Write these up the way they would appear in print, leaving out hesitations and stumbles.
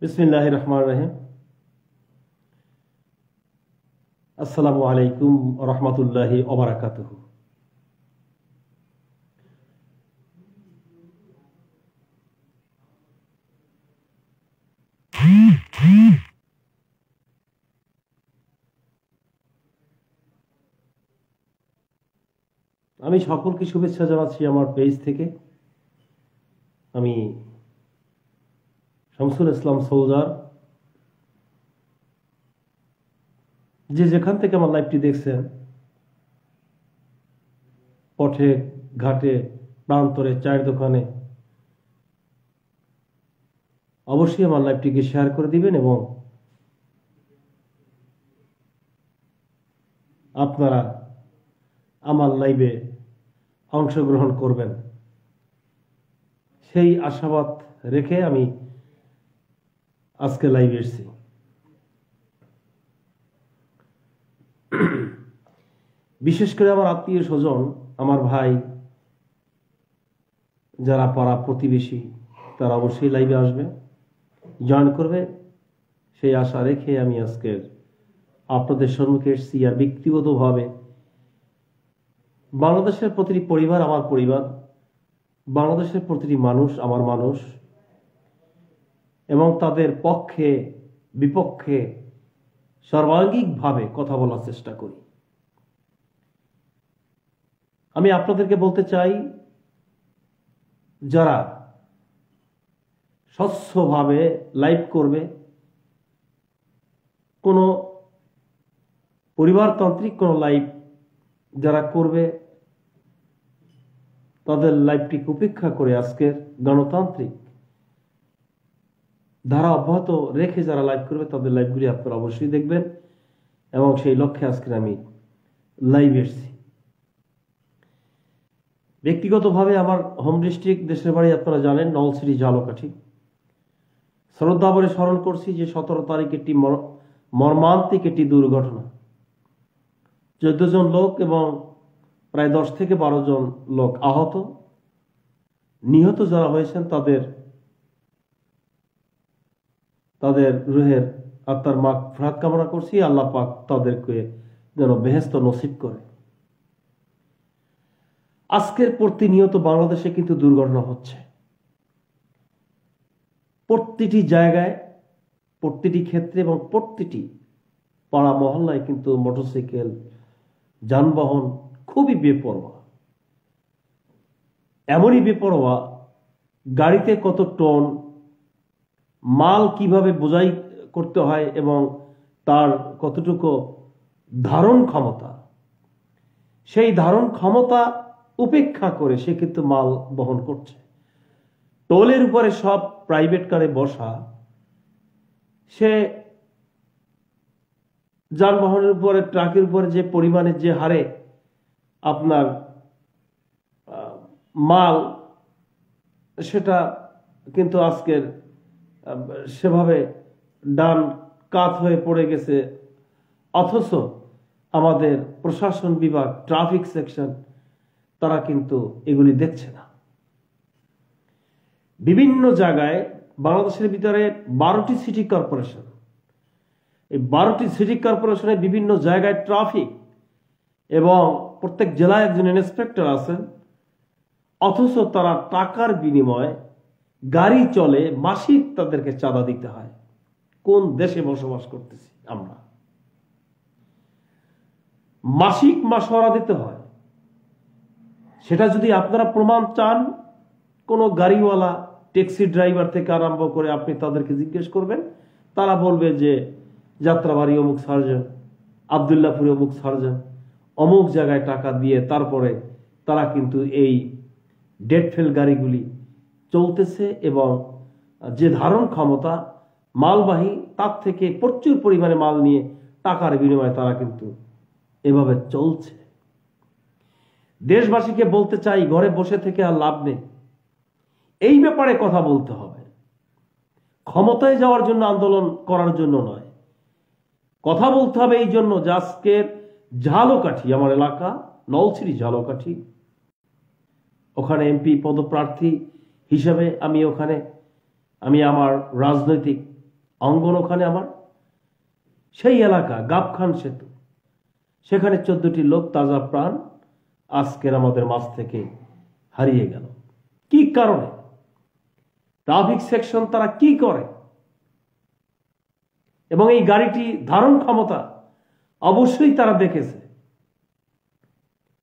বিসমিল্লাহির রহমানির রহিম। আসসালামু আলাইকুম ওয়া রাহমাতুল্লাহি ওয়া বারাকাতুহু। আমি সকলকে শুভেচ্ছা জানাচ্ছি আমার পেজ থেকে। আমি শামসুল ইসলাম সৌদার। যে যেখান থেকে আমার লাইভটি দেখছেন, পথে ঘাটে প্রান্তরে চায়ের দোকানে, অবশ্যই আমার লাইভটিকে শেয়ার করে দিবেন এবং আপনারা আমার লাইভে অংশগ্রহণ করবেন সেই আশাবাদ রেখে আমি আজকে লাইভে এসেছি। বিশেষ করে আমার আত্মীয় স্বজন, আমার ভাই, যারা পাড়া প্রতিবেশী, তারা অবশ্যই লাইভে আসবে, জয়েন করবে সেই আশা রেখে আমি আজকের আপনাদের সম্মুখে এসেছি। আর ব্যক্তিগতভাবে বাংলাদেশের প্রতিটি পরিবার আমার পরিবার, বাংলাদেশের প্রতিটি মানুষ আমার মানুষ, এবং তাদের পক্ষে বিপক্ষে সর্বাঙ্গিকভাবে কথা বলার চেষ্টা করি। আমি আপনাদেরকে বলতে চাই, যারা স্বচ্ছভাবে লাইভ করবে, কোনো পরিবারতান্ত্রিক কোনো লাইভ যারা করবে, তাদের লাইভটিকে উপেক্ষা করে আজকের গণতান্ত্রিক ধারা অব্যাহত রেখে যারা লাইভ করবে, তাদের লাইভগুলি আপনারা অবশ্যই দেখবেন এবং সেই লক্ষ্যে আজকে আমি লাইভ এসেছি। ব্যক্তিগতভাবে আমার হোম ডিস্ট্রিক্ট, দেশের বাড়ি আপনারা জানেন নলছিটি ঝালকাঠি। শ্রদ্ধা ভরে স্মরণ করছি যে 17 তারিখ একটি মর্মান্তিক একটি দুর্ঘটনা, 14 জন লোক এবং প্রায় 10 থেকে 12 জন লোক আহত। নিহত যারা হয়েছেন তাদের রুহের আত্মার মাগফিরাত কামনা করছি। আল্লাহ পাক তাদেরকে যেন বেহেশত নসিব করে। আজকের প্রতিনিয়ত বাংলাদেশে কিন্তু দুর্ঘটনা হচ্ছে, প্রতিটি জায়গায়, প্রতিটি ক্ষেত্রে এবং প্রতিটি পাড়া মহল্লায় কিন্তু মোটরসাইকেল যানবাহন খুবই বেপরোয়া। এমনই বেপরোয়া, গাড়িতে কত টন মাল কিভাবে বোঝাই করতে হয় এবং তার কতটুকু ধারণ ক্ষমতা, সেই ধারণ ক্ষমতা উপেক্ষা করে সে কিন্তু মাল বহন করছে। টোলের উপরে সব প্রাইভেট কারে বসা, সে যানবাহনের উপরে, ট্রাকের উপরে যে পরিমাণে যে হারে আপনার মাল, সেটা কিন্তু আজকের সেভাবে ডান কাত হয়ে পড়ে গেছে। অথচ আমাদের প্রশাসন বিভাগ, ট্রাফিক সেকশন, তারা কিন্তু এগুলি দেখছে না। বিভিন্ন জায়গায় বাংলাদেশের ভিতরে 12টি সিটি কর্পোরেশন, এই 12টি সিটি কর্পোরেশনে বিভিন্ন জায়গায় ট্রাফিক এবং প্রত্যেক জেলায় একজন ইন্সপেক্টর আছেন। অথচ তারা টাকার বিনিময়ে গাড়ি চলে, মাসিক তাদেরকে চাঁদা দিতে হয়। কোন দেশে বসবাস করতেছি আমরা? মাসিক মাসওয়ারা দিতে হয়। সেটা যদি আপনারা প্রমাণ চান, কোন গাড়িওয়ালা, ট্যাক্সি ড্রাইভার থেকে আরম্ভ করে আপনি তাদেরকে জিজ্ঞেস করবেন, তারা বলবে যে যাত্রাবাড়ি অমুক সার্জন, আবদুল্লাহপুরে অমুক সার্জন, অমুক জায়গায় টাকা দিয়ে তারপরে তারা কিন্তু এই ডেড ফেল গাড়িগুলি চলতেছে এবং যে ধারণ ক্ষমতা মালবাহী, তার থেকে প্রচুর পরিমাণে মাল নিয়ে টাকার বিনিময়ে তারা কিন্তু এভাবে চলছে। দেশবাসীকে বলতে চাই, ঘরে বসে থেকে আর লাভ নেই, এই ব্যাপারে কথা বলতে হবে। ক্ষমতায় যাওয়ার জন্য, আন্দোলন করার জন্য নয়, কথা বলতে হবে এই জন্য যে আজকের ঝালকাঠি, আমার এলাকা নলছিটি ঝালকাঠি, ওখানে এমপি পদপ্রার্থী হিসেবে আমি আমার রাজনৈতিক অঙ্গন ওখানে আমার, সেই এলাকা গাবখান সেতু, সেখানে 14টি লোক তাজা প্রাণ আজকের আমাদের মাঝ থেকে হারিয়ে গেল। কি কারণে? ট্রাফিক সেকশন তারা কি করে? এবং এই গাড়িটি ধারণ ক্ষমতা অবশ্যই তারা দেখেছে।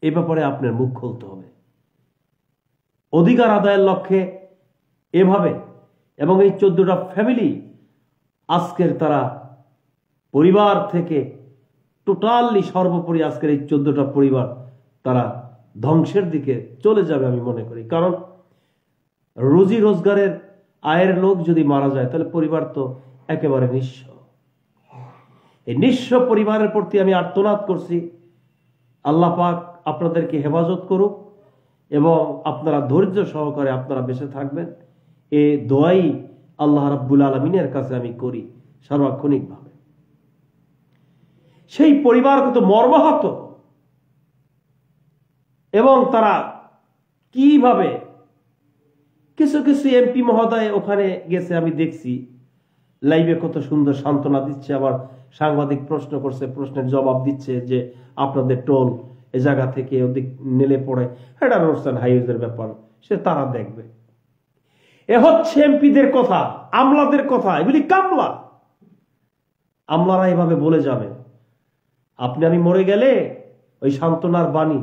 এ ব্যাপারে আপনার মুখ খুলতে হবে। অধিকার আদায়ের লক্ষ্যে এভাবে, এবং এই 14টা ফ্যামিলি আজকের তারা পরিবার থেকে টোটালি সর্বোপরি আজকের এই 14টা পরিবার তারা ধ্বংসের দিকে চলে যাবে আমি মনে করি। কারণ রুজি রোজগারের আয়ের লোক যদি মারা যায় তাহলে পরিবার তো একেবারে নিঃস্ব। এই নিঃস্ব পরিবারের প্রতি আমি আর্তনাদ করছি, আল্লাহ পাক আপনাদেরকে হেফাজত করুক এবং আপনারা ধৈর্য সহকারে আপনারা বেঁচে থাকবেন, এ দোয়াই আল্লাহ রাব্বুল আলামিনের কাছে আমি করি সার্বক্ষণিকভাবে। সেই পরিবার কত মর্মাহত, এবং তারা কিভাবে কিছু কিছু এমপি মহোদয় ওখানে গেছে, আমি দেখছি লাইভে কত সুন্দর সান্ত্বনা দিচ্ছে, আবার সাংবাদিক প্রশ্ন করছে, প্রশ্নের জবাব দিচ্ছে যে আপনাদের টোল এ জায়গা থেকে ওদিক নেলে পড়ে, এটা রোডস অ্যান্ড হাইওয়েজের ব্যাপার, সে তারা দেখবে। এ হচ্ছে এমপিদের কথা, আমলাদের কথা, এগুলি কামলা। আমলারা এভাবে বলে যাবে, আপনি আমি মরে গেলে ওই সান্ত্বনার বাণী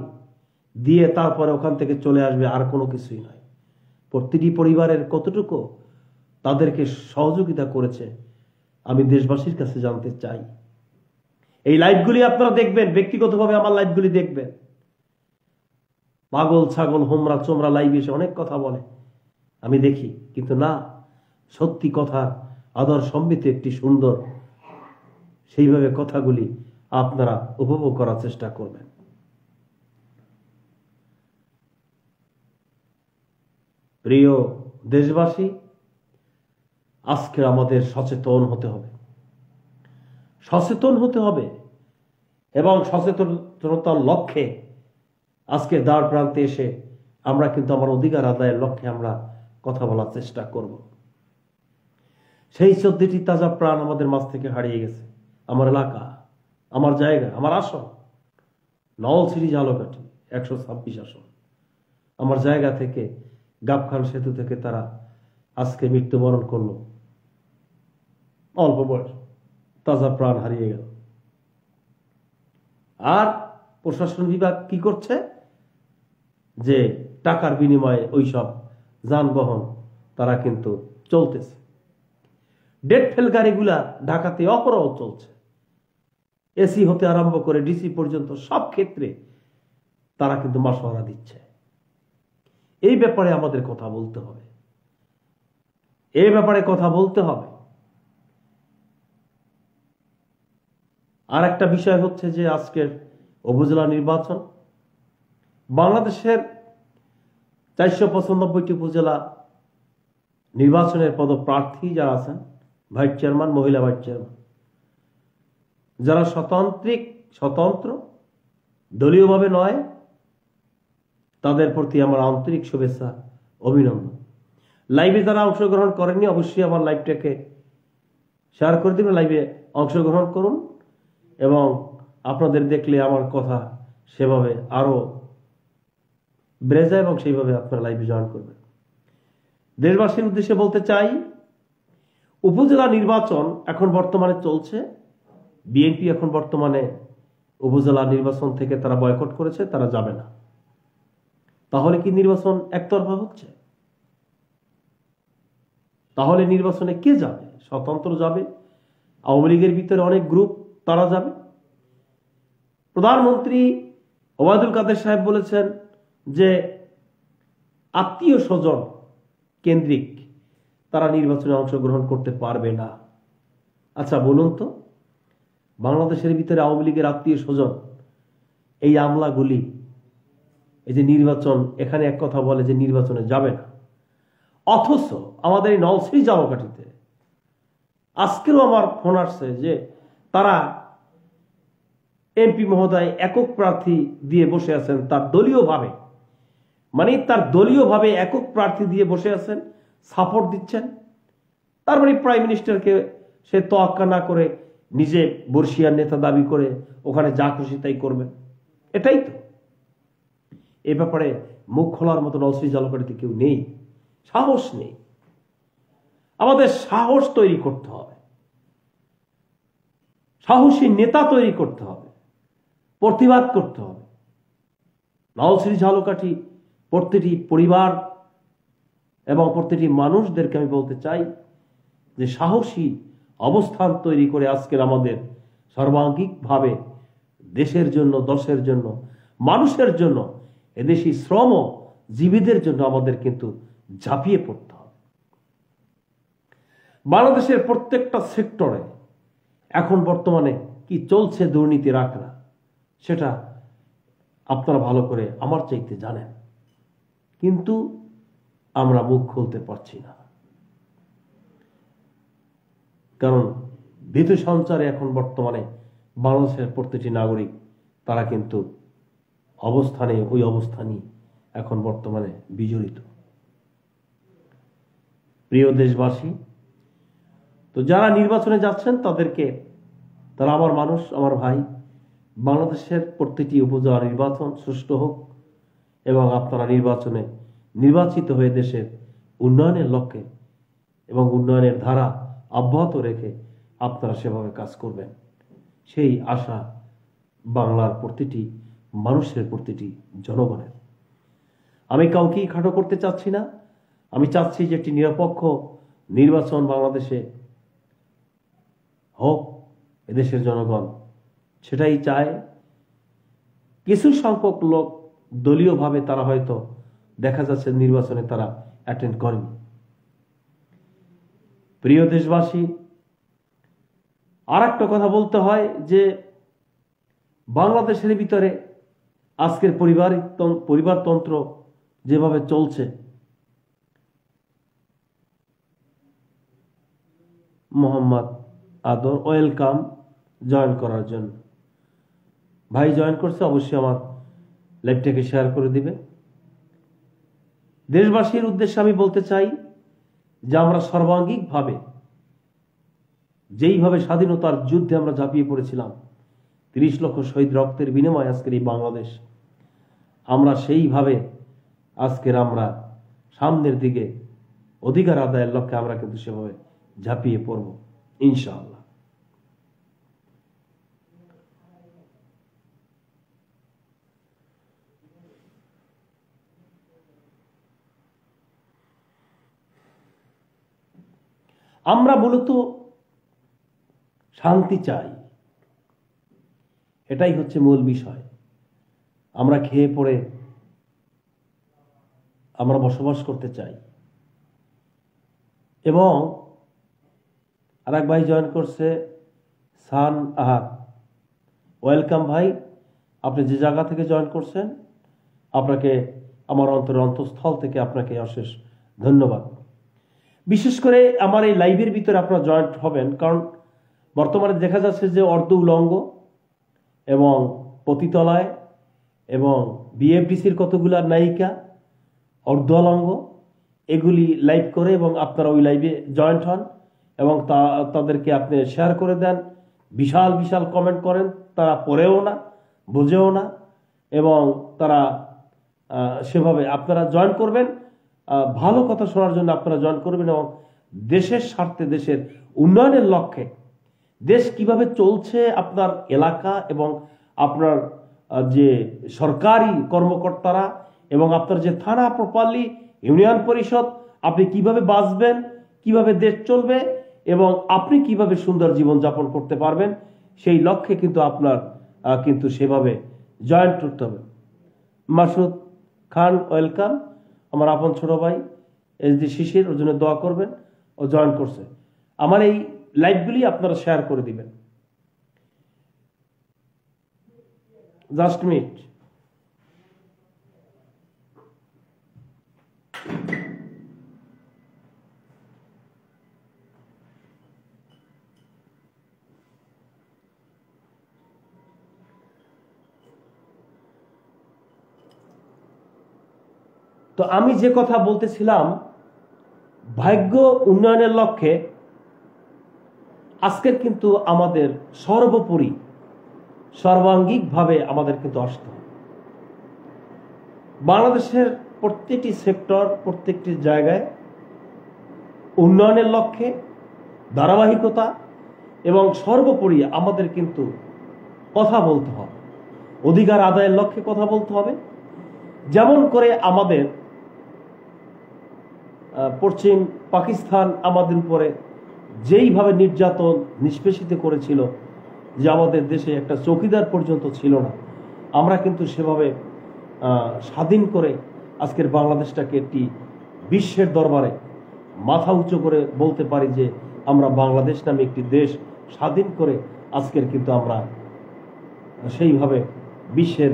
দিয়ে তারপরে ওখান থেকে চলে আসবে, আর কোনো কিছুই নয়। প্রতিটি পরিবারের কতটুকু তাদেরকে সহযোগিতা করেছে আমি দেশবাসীর কাছে জানতে চাই। এই লাইভগুলি আপনারা দেখবেন, ব্যক্তিগতভাবে আমার লাইভগুলি দেখবেন। পাগল ছাগল হোমরা চোমরা লাইভ এসে অনেক কথা বলে, আমি দেখি, কিন্তু না, সত্যি কথা আদর সম্মিত একটি সুন্দর, সেইভাবে কথাগুলি আপনারা উপভোগ করার চেষ্টা করবেন। প্রিয় দেশবাসী, আজকে আমাদের সচেতন হতে হবে, সচেতন হতে হবে, এবং সচেতনতার লক্ষ্যে আজকে দ্বার প্রান্তে এসে আমরা কিন্তু আমার অধিকার আদায়ের লক্ষ্যে আমরা কথা বলার চেষ্টা করব। সেই 14টি তাজা প্রাণ আমাদের মাঝ থেকে হারিয়ে গেছে। আমার এলাকা, আমার জায়গা, আমার আসন নলছিটি ঝালকাঠি 126 আসন, আমার জায়গা থেকে গাবখান সেতু থেকে তারা আজকে মৃত্যুবরণ করলো। অল্প বয়স, তাজা প্রাণ হারিয়ে গেল। আর প্রশাসন বিভাগ কি করছে? যে টাকার বিনিময়ে ওইসব যানবাহন তারা কিন্তু চলতেছে। ডেট ফেল গাড়িগুলা ঢাকাতে অপরাহ চলছে, এসি হতে আরম্ভ করে ডিসি পর্যন্ত সব ক্ষেত্রে তারা কিন্তু মাসোয়ারা দিচ্ছে। এই ব্যাপারে আমাদের কথা বলতে হবে, এই ব্যাপারে কথা বলতে হবে। আর একটা বিষয় হচ্ছে যে আজকের উপজেলা নির্বাচন, বাংলাদেশের 495টি উপজেলা নির্বাচনের পদপ্রার্থী যারা আছেন, ভাইস চেয়ারম্যান, মহিলা ভাইস চেয়ারম্যান, যারা স্বতন্ত্র দলীয়ভাবে নয়, তাদের প্রতি আমার আন্তরিক শুভেচ্ছা, অভিনন্দন। লাইভে যারা অংশগ্রহণ করেননি অবশ্যই আমার লাইভটাকে শেয়ার করে দিন, লাইভে অংশগ্রহণ করুন, এবং আপনাদের দেখলে আমার কথা সেভাবে আরো বেড়ে যায়, এবং সেইভাবে আপনারা লাইভে জয়েন করবেন। দেশবাসীর উদ্দেশ্যে বলতে চাই, উপজেলা নির্বাচন এখন বর্তমানে চলছে। বিএনপি এখন বর্তমানে উপজেলা নির্বাচন থেকে তারা বয়কট করেছে, তারা যাবে না। তাহলে কি নির্বাচন একতরফা হচ্ছে? তাহলে নির্বাচনে কে যাবে? স্বতন্ত্র যাবে, আওয়ামী লীগের ভিতরে অনেক গ্রুপ তারা যাবে। প্রধানমন্ত্রী ওবায়দুল কাদের সাহেব বলেছেন যে আত্মীয় স্বজন কেন্দ্রিক তারা নির্বাচনে অংশগ্রহণ করতে পারবে না। আচ্ছা বলুন তো, বাংলাদেশের ভিতরে আওয়ামী লীগের আত্মীয় স্বজন, এই আমলাগুলি, এই যে নির্বাচন, এখানে এক কথা বলে যে নির্বাচনে যাবে না, অথচ আমাদের এই নলছিটি ঝালকাঠিতে আজকেরও আমার ফোন আসছে যে তারা এমপি মহোদয় একক প্রার্থী দিয়ে বসে আছেন, তার দলীয়ভাবে, মানে তার দলীয়ভাবে একক প্রার্থী দিয়ে বসে আছেন, সাপোর্ট দিচ্ছেন। তার মানে প্রাইম মিনিস্টারকে সে তোয়াক্কা না করে নিজে বর্ষিয়ার নেতা দাবি করে ওখানে যা খুশি তাই করবেন। এটাই তো, এ ব্যাপারে মুখ খোলার মতো নলসি জালকাঠিতে কেউ নেই, সাহস নেই। আমাদের সাহস তৈরি করতে হবে, সাহসী নেতা তৈরি করতে হবে, প্রতিবাদ করতে হবে। নলছিরি ঝালকাঠি প্রতিটি পরিবার এবং প্রতিটি মানুষদেরকে আমি বলতে চাই যে সাহসী অবস্থান তৈরি করে আজকের আমাদের সর্বাঙ্গিকভাবে দেশের জন্য, দশের জন্য, মানুষের জন্য, এদেশি শ্রম জীবীদের জন্য আমাদের কিন্তু ঝাঁপিয়ে পড়তে হবে। বাংলাদেশের প্রত্যেকটা সেক্টরে এখন বর্তমানে কি চলছে দুর্নীতির আখড়া, সেটা আপনারা ভালো করে আমার চাইতে জানেন, কিন্তু আমরা মুখ খুলতে পারছি না। কারণ ভীতি সঞ্চারে এখন বর্তমানে বাংলাদেশের প্রতিটি নাগরিক তারা কিন্তু ওই অবস্থানই এখন বর্তমানে বিজড়িত। প্রিয় দেশবাসী, তো যারা নির্বাচনে যাচ্ছেন তারা আমার মানুষ, আমার ভাই। বাংলাদেশের প্রতিটি উপজেলা নির্বাচন সুষ্ঠু হোক এবং আপনারা নির্বাচনে নির্বাচিত হয়ে দেশের উন্নয়নের লক্ষ্যে এবং উন্নয়নের ধারা অব্যাহত রেখে আপনারা সেভাবে কাজ করবেন, সেই আশা বাংলার প্রতিটি মানুষের, প্রতিটি জনগণের। আমি কাউকেই খাটো করতে চাচ্ছি না। আমি চাচ্ছি যে একটি নিরপেক্ষ নির্বাচন বাংলাদেশে হোক, এদেশের জনগণ সেটাই চায়। কিছু সংখ্যক লোক দলীয়ভাবে তারা হয়তো দেখা যাচ্ছে নির্বাচনে তারা অ্যাটেন্ড করেনি। প্রিয় দেশবাসী, আর একটা কথা বলতে হয় যে বাংলাদেশের ভিতরে আজকের পরিবারতন্ত্র যেভাবে চলছে, মোহাম্মদ আদর ওয়েলকাম জয়েন করার জন্য। ভাই জয়েন করছে, অবশ্যই আমার লাইভটাকে শেয়ার করে দিবে। দেশবাসীর উদ্দেশ্যে আমি বলতে চাই যে আমরা সর্বাঙ্গিকভাবে যেইভাবে স্বাধীনতার যুদ্ধে আমরা ঝাঁপিয়ে পড়েছিলাম, ৩০ লক্ষ শহীদ রক্তের বিনিময়ে আজকের এই বাংলাদেশ, আমরা সেইভাবে আজকের আমরা সামনের দিকে অধিকার আদায়ের লক্ষ্যে আমরা কিন্তু সেভাবে ঝাঁপিয়ে পড়ব ইনশাআল্লাহ। আমরা মূলত শান্তি চাই, এটাই হচ্ছে মূল বিষয়। আমরা খেয়ে পড়ে আমরা বসবাস করতে চাই। এবং আরেক ভাই জয়েন করছে, সান আহার, ওয়েলকাম ভাই। আপনি যে জায়গা থেকে জয়েন করছেন, আপনাকে আমার অন্তঃস্থল থেকে আপনাকে অশেষ ধন্যবাদ। বিশেষ করে আমার এই লাইভের ভিতরে আপনারা জয়েন্ট হবেন, কারণ বর্তমানে দেখা যাচ্ছে যে অর্ধ উলঙ্গ এবং পতিতলায় এবং বিএফডিসির কতগুলা নায়িকা অর্ধ অলঙ্গ এগুলি লাইভ করে এবং আপনারা ওই লাইভে জয়েন্ট হন এবং তাদেরকে আপনি শেয়ার করে দেন। বিশাল বিশাল কমেন্ট করেন, তারা পড়েও না, বোঝেও না, এবং তারা সেভাবে আপনারা জয়েন করবেন। ভালো কথা শোনার জন্য আপনারা জয়েন করবেন এবং দেশের স্বার্থে, দেশের উন্নয়নের লক্ষ্যে, দেশ কিভাবে চলছে আপনার এলাকা এবং আপনার যে সরকারি কর্মকর্তারা এবং আপনার যে থানা, প্রপারলি ইউনিয়ন পরিষদ, আপনি কিভাবে বাঁচবেন, কিভাবে দেশ চলবে এবং আপনি কিভাবে সুন্দর জীবন যাপন করতে পারবেন, সেই লক্ষ্যে কিন্তু আপনার কিন্তু সেভাবে জয়েন করতে হবে। মাসুদ খান ওয়েলকাম, আমার আপন ছোট ভাই SD শিশির, ওর জন্য দোয়া করবেন, ও জয়েন করছে। আমার এই লাইভগুলি আপনারা শেয়ার করে দিবেন। Just minute. তো আমি যে কথা বলতেছিলাম, ভাগ্য উন্নয়নের লক্ষ্যে আজকের কিন্তু আমাদের সর্বোপরি সর্বাঙ্গিকভাবে আমাদের কিন্তু আসতে হবে। বাংলাদেশের প্রত্যেকটি সেক্টর, প্রত্যেকটি জায়গায় উন্নয়নের লক্ষ্যে ধারাবাহিকতা এবং সর্বোপরি আমাদের কিন্তু কথা বলতে হবে, অধিকার আদায়ের লক্ষ্যে কথা বলতে হবে। যেমন করে আমাদের পশ্চিম পাকিস্তান আমাদের উপরে যেইভাবে নির্যাতন নিষ্পেষিত করেছিল যে আমাদের দেশে একটা চৌকিদার পর্যন্ত ছিল না, আমরা কিন্তু সেভাবে স্বাধীন করে আজকের বাংলাদেশটাকে একটি বিশ্বের দরবারে মাথা উঁচু করে বলতে পারি যে আমরা বাংলাদেশ নামে একটি দেশ স্বাধীন করে আজকের কিন্তু আমরা সেইভাবে বিশ্বের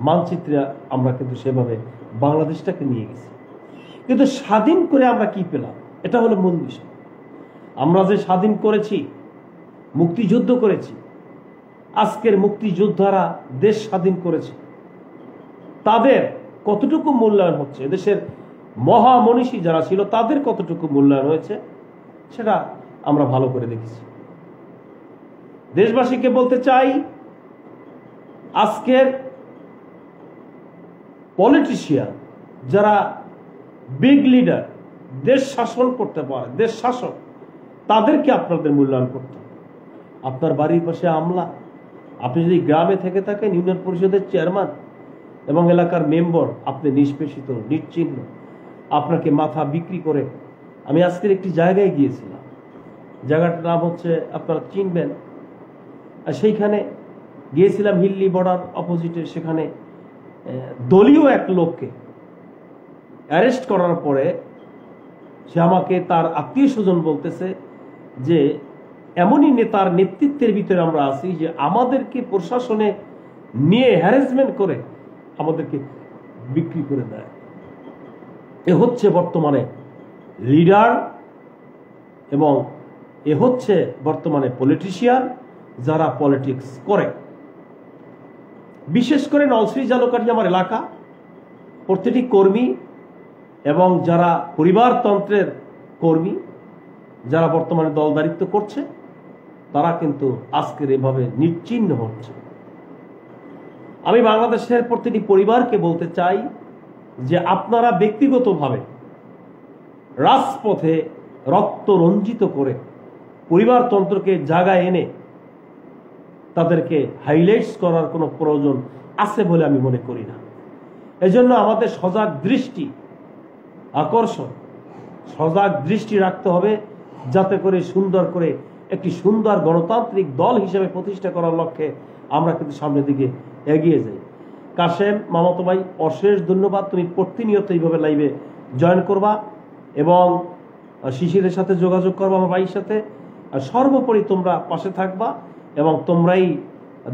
মানচিত্রে আমরা কিন্তু সেভাবে বাংলাদেশটাকে নিয়ে গেছি। কিন্তু স্বাধীন করে আমরা কি পেলাম, এটা হলো মূল বিষয়। আমরা যে স্বাধীন করেছি, মুক্তিযুদ্ধ করেছি, আজকের মুক্তিযোদ্ধারা দেশ স্বাধীন করেছে, তাদের কতটুকু মূল্যায়ন হচ্ছে, দেশের মহামনীষী যারা ছিল তাদের কতটুকু মূল্যায়ন হয়েছে সেটা আমরা ভালো করে দেখেছি। দেশবাসীকে বলতে চাই, আজকের পলিটিশিয়ান যারা বিগ লিডার, দেশ শাসন করতে পারে, দেশ শাসক, তাদেরকে আপনাদের মূল্যায়ন করতে হবে। আপনার বাড়ির পাশে আমলা, আপনি যদি গ্রামে থেকে থাকেন, ইউনিয়ন পরিষদের চেয়ারম্যান এবং এলাকার মেম্বার, আপনি নিষ্পেষিত, নিশ্চিহ্ন, আপনাকে মাথা বিক্রি করে। আমি আজকের একটি জায়গায় গিয়েছিলাম, জায়গাটার নাম হচ্ছে, আপনারা চিনবেন, আর সেইখানে গিয়েছিলাম হিল্লি বর্ডার অপোজিটে। সেখানে দলীয় এক লোককে অ্যারেস্ট করার পরে সে আমাকে তার আত্মীয় স্বজন বলতেছে যে এমনই নেতার নেতৃত্বের ভিতরে আমরা আছি যে আমাদেরকে প্রশাসনে নিয়ে হ্যারাসমেন্ট করে আমাদেরকে বিক্রি করে দেয়। এ হচ্ছে বর্তমানে লিডার এবং এ হচ্ছে বর্তমানে পলিটিশিয়ান যারা পলিটিক্স করে। বিশেষ করে নলছিটি জালুকাঠি আমার এলাকা, প্রতিটি কর্মী এবং যারা পরিবারতন্ত্রের কর্মী, যারা বর্তমানে দলদারিত্ব করছে, তারা কিন্তু আজকের এভাবে নিশ্চিহ্ন হচ্ছে। আমি বাংলাদেশের প্রতিটি পরিবারকে বলতে চাই যে আপনারা ব্যক্তিগতভাবে রাজপথে রক্ত রঞ্জিত করে পরিবারতন্ত্রকে জায়গায় এনে তাদেরকে হাইলাইটস করার কোনো প্রয়োজন আছে বলে আমি মনে করি না। এজন্য আমাদের সজাগ দৃষ্টি আকর্ষণ, সজাগ দৃষ্টি রাখতে হবে যাতে করে সুন্দর করে একটি সুন্দর গণতান্ত্রিক দল হিসেবে প্রতিষ্ঠা করার লক্ষ্যে আমরা কিন্তু সামনের দিকে এগিয়ে যাই। কাশেম মামাতো ভাই, অশেষ ধন্যবাদ। তুমি প্রতিনিয়ত এইভাবে লাইভে জয়েন করবা এবং শিশিরের সাথে যোগাযোগ করবা, আমার ভাইয়ের সাথে। আর সর্বোপরি তোমরা পাশে থাকবা এবং তোমরাই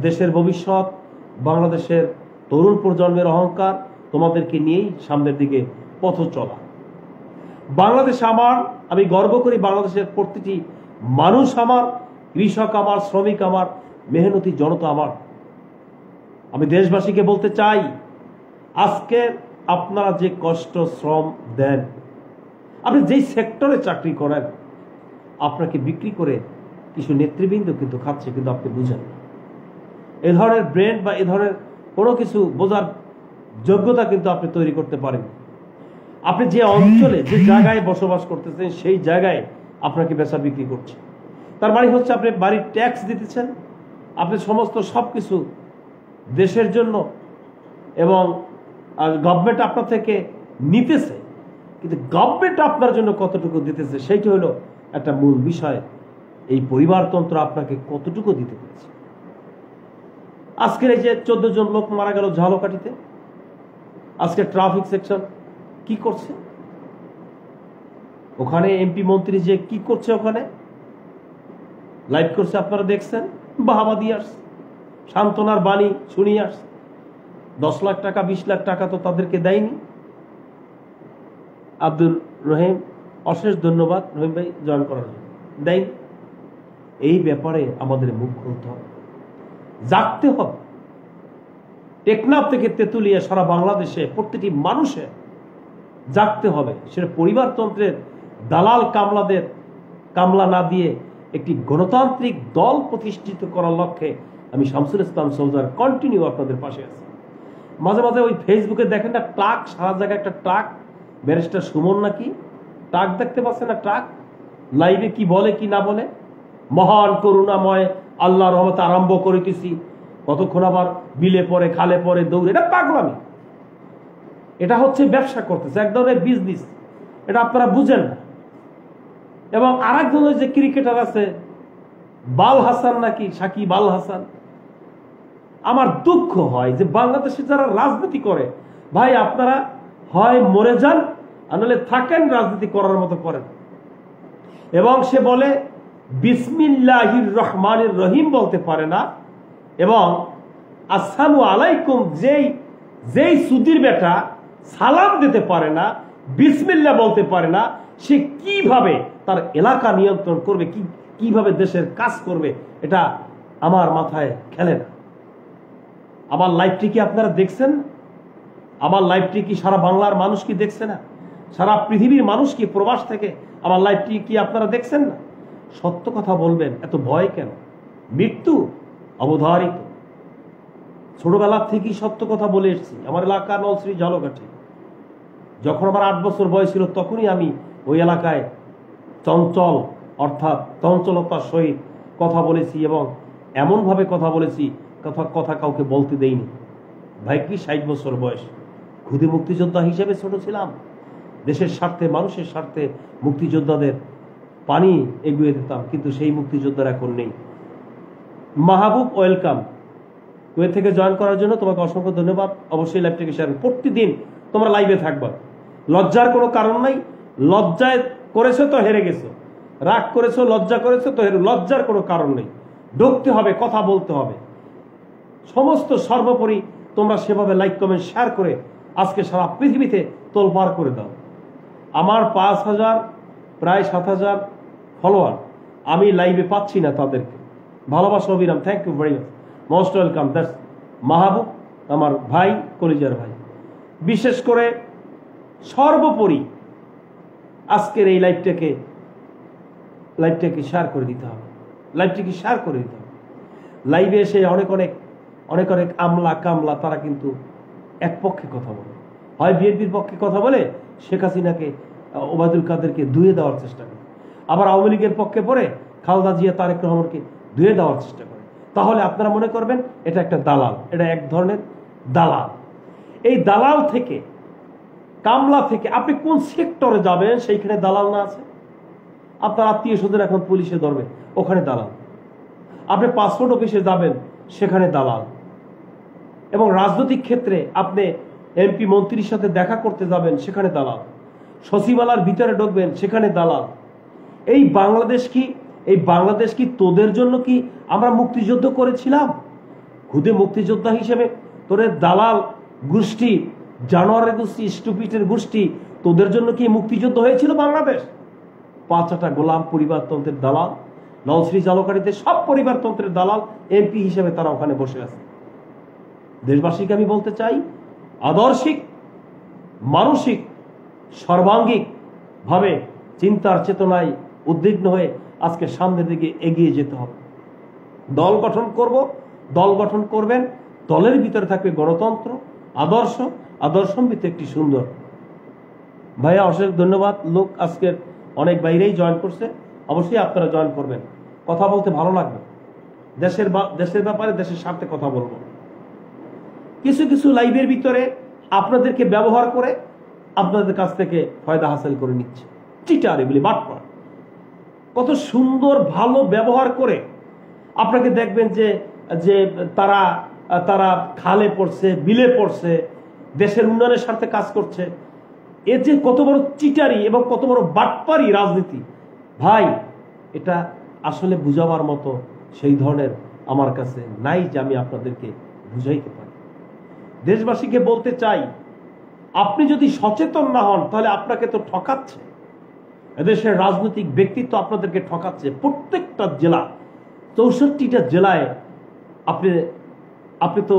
দেশের ভবিষ্যৎ, বাংলাদেশের তরুণ প্রজন্মের অহংকার। তোমাদেরকে নিয়েই সামনের দিকে পথ চলা। বাংলাদেশ আমার, আমি গর্ব করি বাংলাদেশের প্রতিটি মানুষ আমার, কৃষক আমার, শ্রমিক আমার, মেহনতি জনতা আমার। আমি দেশবাসীকে বলতে চাই, আজকে আপনারা যে কষ্ট শ্রম দেন, আপনি যেই সেক্টরে চাকরি করেন, আপনাকে বিক্রি করে কিছু নেতৃবৃন্দ কিন্তু খাচ্ছে, কিন্তু আপনি বুঝেন না। এ ধরনের ব্রেন বা এ ধরনের কোনো কিছু বোঝার যোগ্যতা কিন্তু আপনি তৈরি করতে পারেন। আপনি যে অঞ্চলে, যে জায়গায় বসবাস করতেছেন, সেই জায়গায় আপনাকে বেচা বিক্রি করছে। তার মানে হচ্ছে আপনি বাড়ির ট্যাক্স দিতেছেন, আপনি সমস্ত সবকিছু দেশের জন্য, এবং গভর্নমেন্ট আপনার থেকে নিতেছে, কিন্তু গভর্নমেন্ট আপনার জন্য কতটুকু দিতেছে সেইটা হলো একটা মূল বিষয়। এই পরিবারতন্ত্র আপনাকে কতটুকু দিতে পেরেছে। আজকের এই যে 14 জন লোক মারা গেল ঝালকাঠিতে, আজকে ট্রাফিক সেকশন কি করছে ওখানে, এমপি মন্ত্রী যে কি করছে ওখানে লাইভ করছে, আপনারা দেখছেন, বাহাবা দিয়ে আসছে, সান্ত্বনার বাণী শুনিয়ে আসছে। 10 লাখ টাকা 20 লাখ টাকা তো তাদেরকে দেয়নি। আব্দুল রহিম, অশেষ ধন্যবাদ রহিম ভাই জয়েন করার জন্য, দেয়নি। এই ব্যাপারে আমাদের মুখ খুলতে হবে, জাগতে হবে। টেকনাফ থেকে তেঁতুলিয়া সারা বাংলাদেশে প্রতিটি মানুষের জাগতে হবে। সেটা পরিবারতন্ত্রের দালাল কামলাদের কামলা না দিয়ে একটি গণতান্ত্রিক দল প্রতিষ্ঠিত করার লক্ষ্যে আমি শামসুল ইসলাম সোলজার কন্টিনিউ আপনাদের পাশে আছি। মাঝে মাঝে ওই ফেসবুকে দেখেন না ট্রাক, সারা জায়গায় একটা ট্রাক, ব্যারিস্টার সুমন নাকি ট্রাক দেখতে পাচ্ছেন না, ট্রাক লাইভে কি বলে কি না বলে, মহান করুণাময় আল্লাহর রহমতে আরম্ভ করিতেছি, কতক্ষণ আবার বিলে পরে খালে পরে দৌড়ে, এটা পাগলামি। এটা হচ্ছে ব্যবসা করতেছে, এক ধরনের বিজনেস, এটা আপনারা বুঝেন না। এবং আরেকজন যে ক্রিকেটার আছে বাল হাসান নাকি, সাকিব আল হাসান, আমার দুঃখ হয় যে বাংলাদেশে যারা রাজনীতি করে, ভাই আপনারা হয় মরে যান আর নাহলে থাকেন, রাজনীতি করার মতো করেন। এবং সে বলে বিসমিল্লাহির রহমানির রহিম বলতে পারে না, এবং আসসালামু আলাইকুম যেই সুদির বেটা সালাম দিতে পারে না, বিসমিল্লাহ বলতে পারে না, সে কিভাবে তার এলাকা নিয়ন্ত্রণ করবে, কিভাবে দেশের কাজ করবে, এটা আমার মাথায় খেলে না। আমার লাইভটি কি আপনারা দেখছেন? আমার লাইভটি কি সারা বাংলার মানুষ কি দেখছে না? সারা পৃথিবীর মানুষ কি প্রবাস থেকে আমার লাইভটি কি আপনারা দেখছেন না? সত্য কথা বলবেন, এত ভয় কেন? মৃত্যু অবধারিত। ছোটবেলা থেকেই সত্য কথা বলে এসেছি। আমার এলাকা নলশ্রী ঝালকাঠি, যখন আমার 8 বছর বয়স ছিল তখনই আমি ওই এলাকায় চঞ্চল অর্থাৎ চঞ্চলতার সহিত কথা বলেছি, এবং এমনভাবে কথা বলেছি কথা কাউকে বলতে দেইনি। ভাই কি 60 বছর বয়স, খুদে মুক্তিযোদ্ধা হিসেবে ছোট ছিলাম। দেশের স্বার্থে, মানুষের স্বার্থে মুক্তিযোদ্ধাদের পানি এগিয়ে দিতাম, কিন্তু সেই মুক্তিযোদ্ধার এখন নেই। মাহবুব ওয়েলকাম, কুয়েত থেকে জয়েন করার জন্য তোমাকে অসংখ্য ধন্যবাদ। অবশ্যই লাইভটাকে শেয়ার, প্রতিদিন তোমরা লাইভে থাকবা, লজ্জার কোনো কারণ নাই। লজ্জায় করেছো তো হেরে গেছো, রাগ করেছো, লজ্জা করেছো তো হেরে, লজ্জার কোনো কারণ নেই। ঢুকতে হবে, কথা বলতে হবে। সমস্ত সর্বোপরি তোমরা সেভাবে লাইক কমেন্ট শেয়ার করে আজকে সারা পৃথিবীতে তোলপাড় করে দাও। আমার 5000 প্রায় 7000 ফলোয়ার, আমি লাইভে পাচ্ছি না তাদেরকে। ভালোবাসা অবিরাম, thank you very much, most welcome. That's Mahbub, আমার ভাই, কলিজার ভাই। বিশেষ করে সর্বোপরি আজকের এই লাইভটাকে শেয়ার করে দিতে হবে, লাইভটিকে শেয়ার করে দিতে হবে। লাইভে এসে অনেক আমলা কামলা তারা কিন্তু এক পক্ষে কথা বলে, হয় বিএনপির পক্ষে কথা বলে, শেখ হাসিনাকে, ওবায়দুল কাদেরকে ধুয়ে দেওয়ার চেষ্টা করে, আবার আওয়ামী লীগের পক্ষে পড়ে খালেদা জিয়া, তারেক রহমানকে ধুয়ে দেওয়ার চেষ্টা করে। তাহলে আপনারা মনে করবেন এটা একটা দালাল, এটা এক ধরনের দালাল। এই দালাল থেকে, কামলা থেকে আপনি কোন সেক্টরে যাবেন সেইখানে দালাল না আছে? আপনার আত্মীয় স্বজন এখন পুলিশে ধরবে, ওখানে দালাল। আপনি পাসপোর্ট অফিসে যাবেন, সেখানে দালাল। এবং রাজনৈতিক ক্ষেত্রে আপনি এমপি মন্ত্রীর সাথে দেখা করতে যাবেন, সেখানে দালাল। সচিবালয়ের ভিতরে ঢুকবেন, সেখানে দালাল। এই বাংলাদেশ কি তোদের জন্য কি আমরা মুক্তিযুদ্ধ করেছিলাম? খুদে মুক্তিযোদ্ধা হিসেবে তোদের দালাল গোষ্ঠী, জানোয়ারের গোষ্ঠী, স্টুপিটের গোষ্ঠী, তোদের জন্য কি মুক্তিযুদ্ধ হয়েছিল বাংলাদেশ? 5টা গোলাম পরিবারতন্ত্রের দালাল, নলশ্রী ঝালকাঠিতে সব পরিবারতন্ত্রের দালাল এমপি হিসেবে তারা ওখানে বসে আছে। দেশবাসীকে আমি বলতে চাই, আদর্শিক, মানসিক, সর্বাঙ্গিক ভাবে চিন্তার চেতনায় উদ্বিগ্ন হয়ে আজকে সামনের দিকে এগিয়ে যেতে হবে। দল গঠন করব, দল গঠন করবেন, দলের ভিতরে থাকবে গণতন্ত্র, আদর্শমৃত একটি সুন্দর। ভাইয়া অশেষ ধন্যবাদ। লোক আজকের অনেক বাইরেই জয়েন করছে, অবশ্যই আপনারা জয়েন করবেন। কথা বলতে ভালো লাগবে, দেশের ব্যাপারে, দেশের স্বার্থে কথা বলবো। কিছু লাইভের ভিতরে আপনাদেরকে ব্যবহার করে আপনাদের কাছ থেকে ফায়দা হাসিল করে নিচ্ছে, চিটার, এগুলি বাটপার। কত সুন্দর ভালো ব্যবহার করে আপনাকে দেখবেন যে তারা খালে পড়ছে, বিলে পড়ছে, দেশের উন্নয়নের স্বার্থে কাজ করছে। এ যে কত বড় চিটারি এবং কত বড় বাটপারি রাজনীতি, ভাই এটা আসলে বুঝাবার মতো সেই ধরনের আমার কাছে নাই যে আমি আপনাদেরকে বুঝাইতে পারি। দেশবাসীকে বলতে চাই, আপনি যদি সচেতন না হন তাহলে আপনাকে তো ঠকাচ্ছে এদেশের রাজনৈতিক ব্যক্তিত্ব, আপনাদেরকে ঠকাচ্ছে। প্রত্যেকটা জেলা, 64টা জেলায় আপনি তো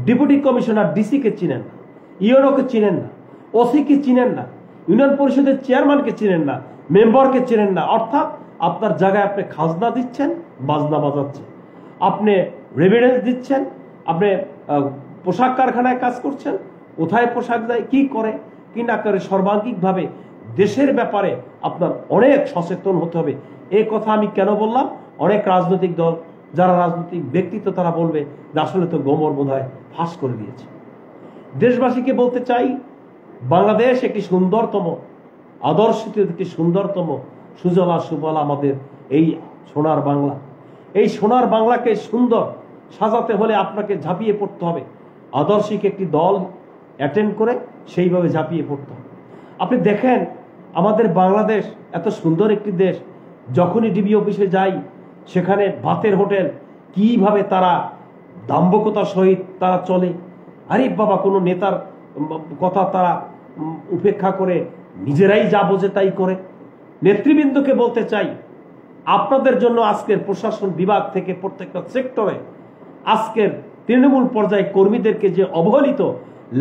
ডেপুটি কমিশনার ডিসি কে চিনেন না, ইউএনওকে চিনেন না, ওসি কে চিনেন না, ইউনিয়ন পরিষদের চেয়ারম্যানকে চিনেন না, মেম্বারকে চিনেন না। অর্থাৎ আপনার জায়গায় আপনি খাজনা দিচ্ছেন, বাজনা বাজাচ্ছে, আপনি রেভিডেন্স দিচ্ছেন, আপনি পোশাক কারখানায় কাজ করছেন, কোথায় পোশাক যায়, কি করে কি না করে, সর্বাঙ্গিকভাবে দেশের ব্যাপারে আপনার অনেক সচেতন হতে হবে। এই কথা আমি কেন বললাম? অনেক রাজনৈতিক দল, যারা রাজনৈতিক ব্যক্তিত্ব, তারা বলবে যে আসলে তো গোমর বোধহয় ফাঁস করে দিয়েছে। দেশবাসীকে বলতে চাই, বাংলাদেশ একটি সুন্দরতম, আদর্শিত একটি সুন্দরতম, সুজলা সুফলা আমাদের এই সোনার বাংলা। এই সোনার বাংলাকে সুন্দর সাজাতে হলে আপনাকে ঝাঁপিয়ে পড়তে হবে। আদর্শিক একটি দল অ্যাটেন্ড করে সেইভাবে ঝাঁপিয়ে পড়তে হবে। আপনি দেখেন, আমাদের বাংলাদেশ এত সুন্দর একটি দেশ, যখনই ডিবি অফিসে যাই সেখানে ভাতের হোটেল, কিভাবে তারা দাম্ভিকতার সহিত তারা চলে। আরে বাবা, কোনো নেতার কথা তারা উপেক্ষা করে নিজেরাই যা বোঝে তাই করে। নেতৃবৃন্দকে বলতে চাই, আপনাদের জন্য আজকের প্রশাসন বিভাগ থেকে প্রত্যেকটা সেক্টরে আজকের তৃণমূল পর্যায়ে কর্মীদেরকে যে অবহেলিত,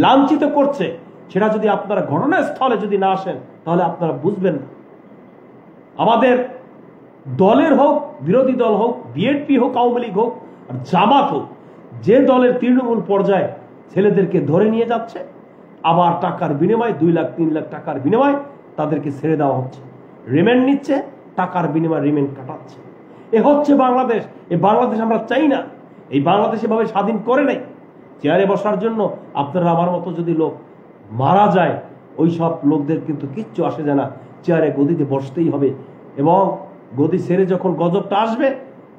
লাঞ্ছিত করছে, সেটা যদি আপনারা ঘটনাস্থলে যদি না আসেন তাহলে আপনারা বুঝবেন না। আমাদের দলের হোক, বিরোধী দল হোক, বিএনপি হোক, আওয়ামী লীগ হোক, আর জামাত হোক, যে দলের তৃণমূল পর্যায়ে ছেলেদেরকে ধরে নিয়ে যাচ্ছে, আবার টাকার বিনিময়ে 2 লাখ 3 লাখ টাকার বিনিময়ে তাদেরকে ছেড়ে দেওয়া হচ্ছে, রিমান্ড নিচ্ছে, টাকার বিনিময়ে রিমান্ড কাটাচ্ছে। এ হচ্ছে বাংলাদেশ। এই বাংলাদেশ আমরা চাই না। এই বাংলাদেশ এভাবে স্বাধীন করে নাই চেয়ারে বসার জন্য। আপনারা আমার মতো যদি লোক মারা যায়, ওই সব লোকদের কিন্তু কিচ্ছু আসে যায় না, চেয়ারে গদিতে বসতেই হবে। এবং গদি ছেড়ে যখন গজবটা আসবে,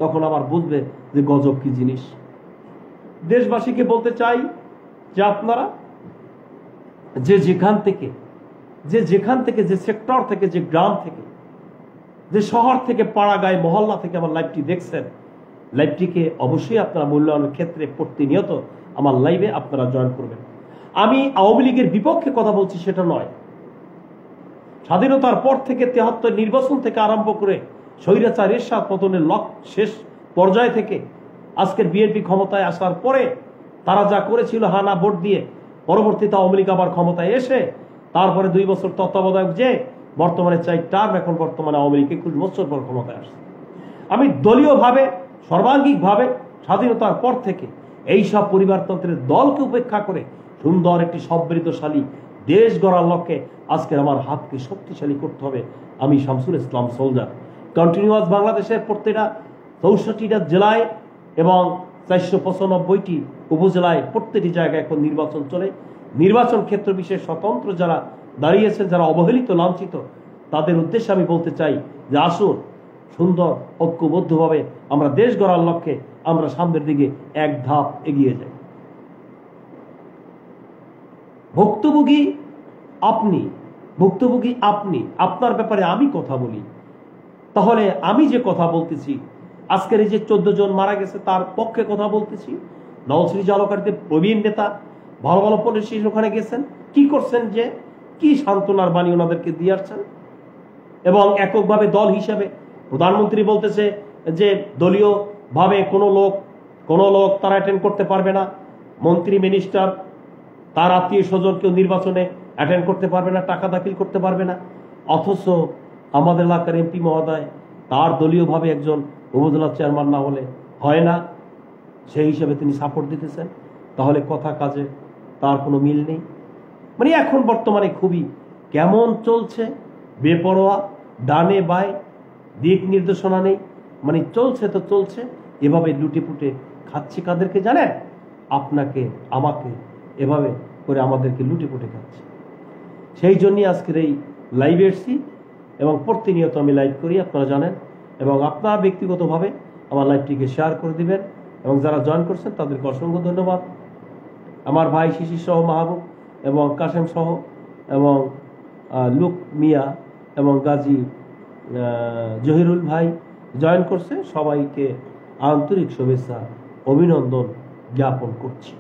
তখন আবার বুঝবে যে গজব কি জিনিস। দেশবাসীকে বলতে চাই যে আপনারা যে যেখান থেকে, যে সেক্টর থেকে, যে গ্রাম থেকে, যে শহর থেকে, পাড়া গায়ে মহল্লা থেকে আমার লাইভটি দেখছেন, লাইভটিকে অবশ্যই আপনারা মূল্যায়নের ক্ষেত্রে প্রতিনিয়ত আমার লাইভে আপনারা জয়েন করবেন। আমি আওয়ামী লীগের বিপক্ষে কথা বলছি সেটা নয়। স্বাধীনতার পর থেকে 73 নির্বাচন থেকে আরম্ভ করে স্বৈরাচার এরশাদ পতনের শেষ পর্যায় থেকে আজকের বিএনপি ক্ষমতায় আসার পরে তারা যা করেছিল হানা ভোট দিয়ে, পরবর্তীতে আওয়ামী লীগ আবার ক্ষমতায় এসে তারপরে 2 বছর তত্ত্বাবধায়ক, যে বর্তমানে 4 টার্ম, এখন বর্তমানে আওয়ামী লীগ 21 বছর পর ক্ষমতায় আসছে। আমি দলীয়ভাবে, সর্বাঙ্গিকভাবে স্বাধীনতার পর থেকে এই সব পরিবারতন্ত্রের দলকে উপেক্ষা করে সুন্দর একটি সমৃদ্ধশালী দেশ গড়ার লক্ষ্যে আজকের আমার হাতকে শক্তিশালী করতে হবে। আমি শামসুল ইসলাম সোলজার। কন্টিনিউয়াস বাংলাদেশের প্রত্যেকটা 64টা জেলায় এবং 495টি উপজেলায় প্রত্যেকটি জায়গায় এখন নির্বাচন চলে। নির্বাচন ক্ষেত্র বিশেষ স্বতন্ত্র যারা দাঁড়িয়েছে, যারা অবহেলিত, লাঞ্ছিত, তাদের উদ্দেশ্যে আমি বলতে চাই যে আসুন সুন্দর ঐক্যবদ্ধভাবে আমরা দেশ গড়ার লক্ষ্যে আমরা সামনের দিকে এক ধাপ এগিয়ে যাই। ভুক্তভোগী আপনি, আপনার ব্যাপারে আমি কথা বলি, তাহলে আমি যে কথা বলতেছি, আজকের এই যে 14 জন মারা গেছে তার পক্ষে কথা বলতেছি। নওশরী জালকারিতে প্রবীণ নেতা, ভালো ভালো পুলিশ ওখানে গেছেন, কি করছেন, যে কি সান্ত্বনার বাণী ওনাদেরকে দিয়ে আসছেন। এবং এককভাবে দল হিসাবে প্রধানমন্ত্রী বলতেছে যে দলীয় ভাবে কোনো লোক তারা অ্যাটেন্ড করতে পারবে না, মন্ত্রী মিনিস্টার তার আত্মীয় স্বজন কেউ নির্বাচনে অ্যাটেন্ড করতে পারবে না, টাকা দাখিল করতে পারবে না। অথচ আমাদের এলাকার এমপি মহোদয়, তার দলীয়ভাবে একজন উপজেলা চেয়ারম্যান না হলে হয় না, সেই হিসাবে তিনি সাপোর্ট দিতেছেন। তাহলে কথা কাজে তার কোনো মিল নেই। মানে এখন বর্তমানে খুবই কেমন চলছে, বেপরোয়া, ডানে বায়ে দিক নির্দেশনা নেই, মানে চলছে তো চলছে, এভাবে লুটেপুটে খাচ্ছে। কাদেরকে জানেন? আপনাকে, আমাকে, এভাবে করে আমাদেরকে লুটেপুটে খাচ্ছে। সেই জন্যই আজকের এই লাইভে এসেছি এবং প্রতিনিয়ত আমি লাইভ করি, আপনারা জানেন। এবং আপনারা ব্যক্তিগতভাবে আমার লাইভটিকে শেয়ার করে দিবেন এবং যারা জয়েন করছেন তাদেরকে অসংখ্য ধন্যবাদ। আমার ভাই শিশির সহ, মাহবুব এবং কাশেম সহ, এবং লুক মিয়া এবং গাজী জহিরুল ভাই জয়েন করছে, সবাইকে আন্তরিক শুভেচ্ছা, অভিনন্দন জ্ঞাপন করছি।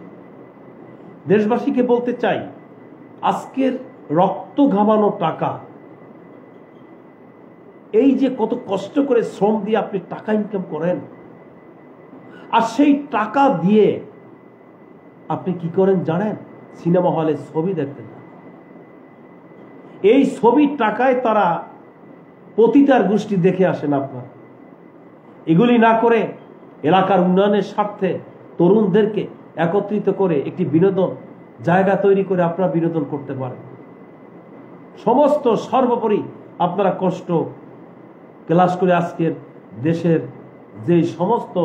দেশবাসীকে বলতে চাই, আজকের রক্ত ঘামানো টাকা, এই যে কত কষ্ট করে শ্রম দিয়ে আপনি টাকা ইনকাম করেন, আর সেই টাকা দিয়ে আপনি কি করেন জানেন? সিনেমা হলে ছবি দেখতে যান। এই ছবির টাকায় তারা পতিতার গোষ্ঠী দেখে আসেন আপনারা। এগুলি না করে এলাকার উন্নয়নের স্বার্থে তরুণদেরকে একত্রিত করে একটি বিনোদন জায়গা তৈরি করে আপনারা বিনোদন করতে পারেন। সমস্ত সর্বোপরি আপনারা কষ্ট ক্লাস করে আজকের দেশের যে সমস্ত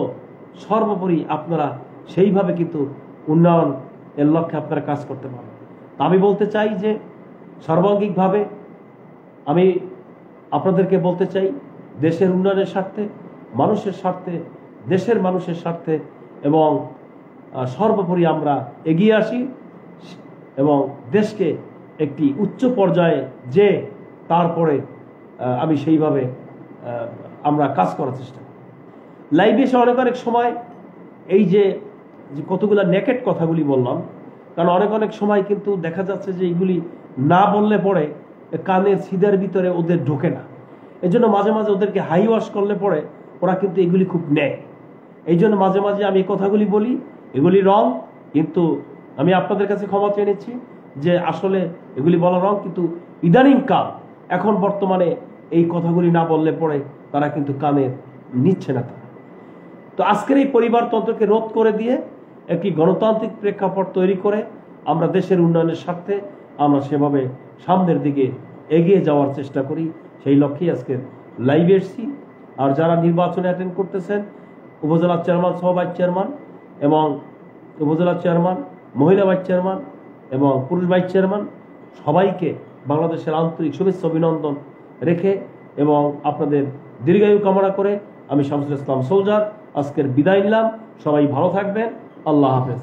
সর্বোপরি আপনারা সেইভাবে কিন্তু উন্নয়ন এর লক্ষ্যে আপনারা কাজ করতে পারেন। আমি বলতে চাই যে সর্বাঙ্গিকভাবে আমি আপনাদেরকে বলতে চাই, দেশের উন্নয়নের স্বার্থে, মানুষের স্বার্থে, দেশের মানুষের স্বার্থে এবং সর্বোপরি আমরা এগিয়ে আসি এবং দেশকে একটি উচ্চ পর্যায়ে যে তারপরে আমি সেইভাবে আমরা কাজ করার চেষ্টা করি। লাইভে এসে অনেক সময় এই যে কতগুলা নেকেট কথাগুলি বললাম, কারণ অনেক সময় কিন্তু দেখা যাচ্ছে যে এইগুলি না বললে পরে কানের ছিদার ভিতরে ওদের ঢোকে না। এই জন্য মাঝে মাঝে ওদেরকে হাই ওয়াশ করলে পরে ওরা কিন্তু এগুলি খুব নেয়। এই জন্য মাঝে মাঝে আমি এই কথাগুলি বলি, এগুলি রং, কিন্তু আমি আপনাদের কাছে ক্ষমা চেয়ে নিচ্ছি যে আসলে এগুলি বলা রং, কিন্তু ইদানিং কাল এখন বর্তমানে এই কথাগুলি না বললে পরে তারা কিন্তু কানে নিচ্ছে না। তো আজকের এই পরিবারতন্ত্রকে রোধ করে দিয়ে একটি গণতান্ত্রিক প্রেক্ষাপট তৈরি করে আমরা দেশের উন্নয়নের স্বার্থে আমরা সেভাবে সামনের দিকে এগিয়ে যাওয়ার চেষ্টা করি। সেই লক্ষ্যেই আজকের লাইভে এসেছি। আর যারা নির্বাচনে অ্যাটেন্ড করতেছেন, উপজেলা চেয়ারম্যান সহ ভাইস চেয়ারম্যান এবং উপজেলা চেয়ারম্যান, মহিলা ভাইস চেয়ারম্যান এবং পুরুষ ভাইস চেয়ারম্যান, সবাইকে বাংলাদেশের আন্তরিক শুভেচ্ছা অভিনন্দন রেখে এবং আপনাদের দীর্ঘায়ু কামনা করে আমি শামসুল ইসলাম সোলজার আজকের বিদায় নিলাম। সবাই ভালো থাকবেন। আল্লাহ হাফেজ।